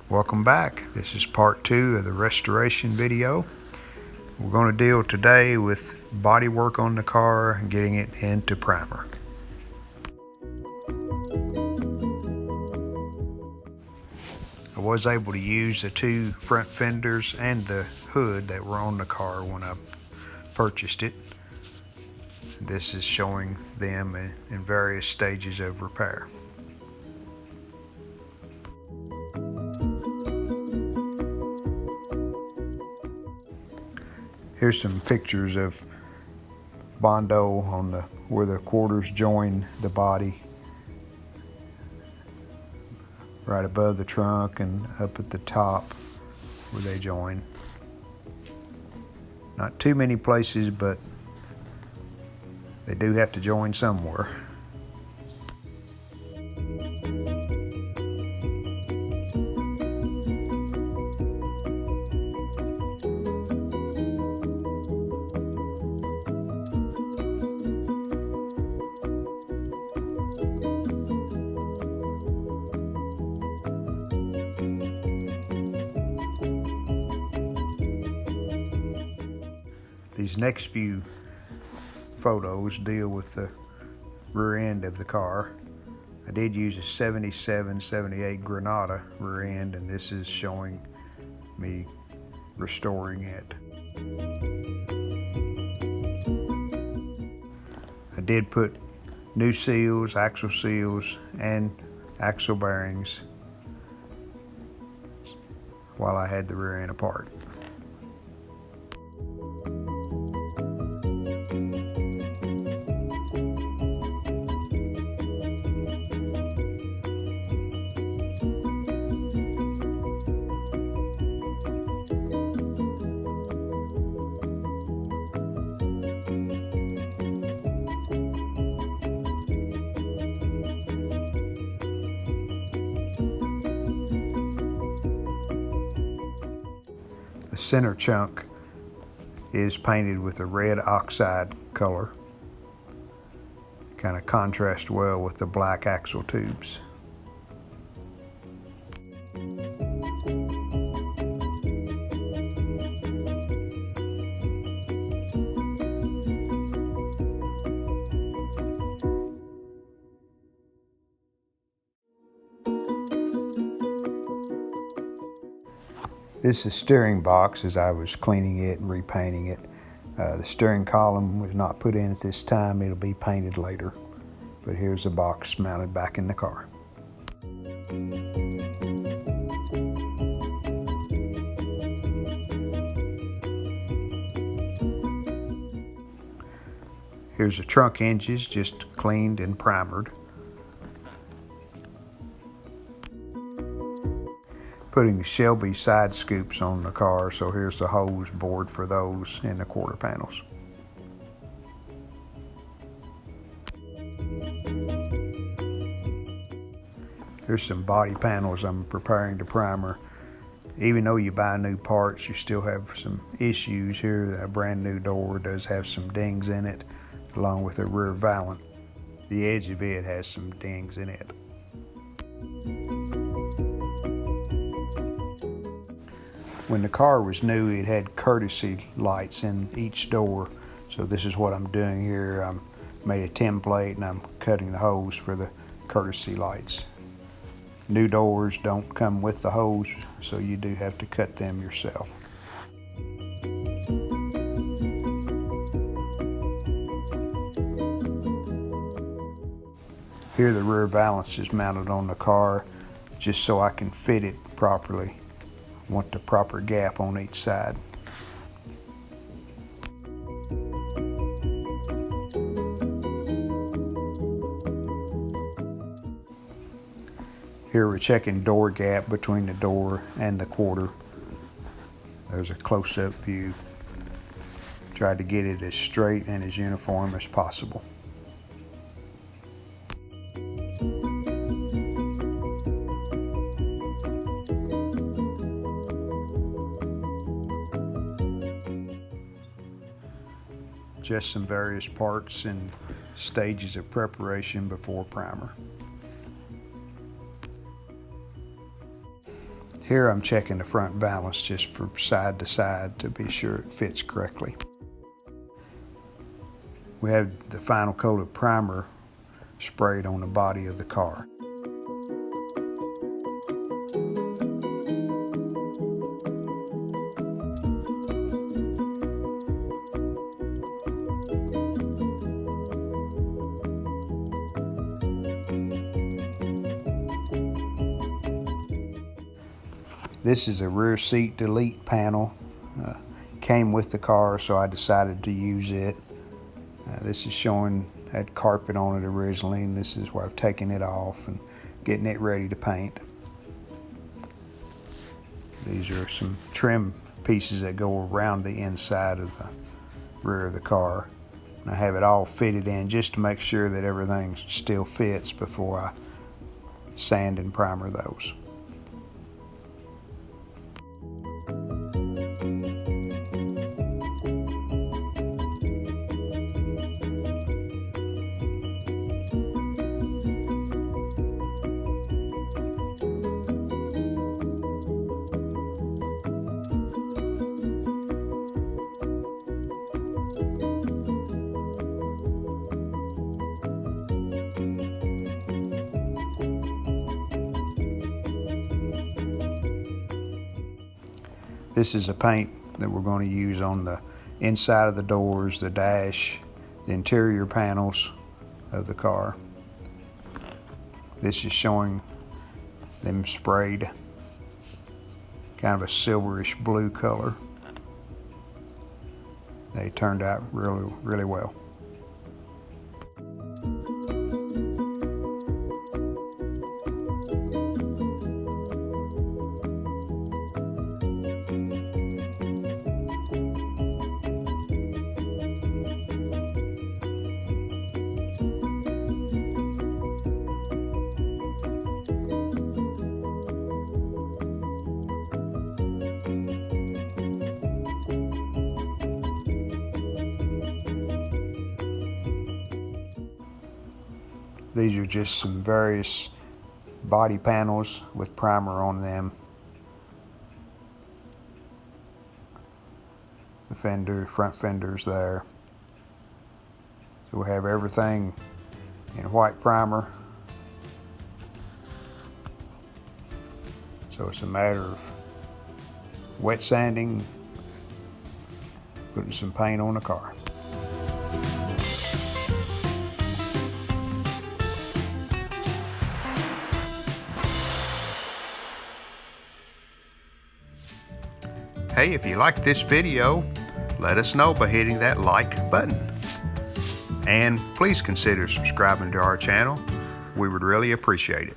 Welcome back. This is part 2 of the restoration video. We're going to deal today with body work on the car and getting it into primer. I was able to use the 2 front fenders and the hood that were on the car when I purchased it. This is showing them in various stages of repair. Here's some pictures of Bondo on where the quarters join the body, right above the trunk and up at the top where they join. Not too many places, but they do have to join somewhere. These next few photos deal with the rear end of the car. I did use a 77-78 Granada rear end, and this is showing me restoring it. I did put new seals, and axle bearings while I had the rear end apart. The center chunk is painted with a red oxide color. Kind of contrasts well with the black axle tubes. This is the steering box as I was cleaning it and repainting it. The steering column was not put in at this time. It'll be painted later. But here's the box mounted back in the car. Here's the trunk hinges just cleaned and primered. Putting Shelby side scoops on the car, so here's the hose board for those in the quarter panels. Here's some body panels I'm preparing to primer. Even though you buy new parts, you still have some issues here. A brand new door does have some dings in it, along with a rear valance. The edge of it has some dings in it. When the car was new, it had courtesy lights in each door. So this is what I'm doing here. I made a template and I'm cutting the hose for the courtesy lights. New doors don't come with the hose, so you do have to cut them yourself. Here the rear valance is mounted on the car just so I can fit it properly. Want the proper gap on each side. Here we're checking door gap between the door and the quarter. There's a close-up view. Tried to get it as straight and as uniform as possible. Just some various parts and stages of preparation before primer. Here I'm checking the front valance just from side to side to be sure it fits correctly. We have the final coat of primer sprayed on the body of the car. This is a rear seat delete panel. Came with the car, so I decided to use it. This is showing had carpet on it originally, and this is where I've taken it off and getting it ready to paint. These are some trim pieces that go around the inside of the rear of the car. And I have it all fitted in just to make sure that everything still fits before I sand and primer those. This is a paint that we're going to use on the inside of the doors, the dash, the interior panels of the car. This is showing them sprayed kind of a silverish blue color. They turned out really well. These are just some various body panels with primer on them. The front fenders there. So we have everything in white primer. So it's a matter of wet sanding, putting some paint on the car. Hey, if you liked this video, let us know by hitting that like button. And please consider subscribing to our channel. We would really appreciate it.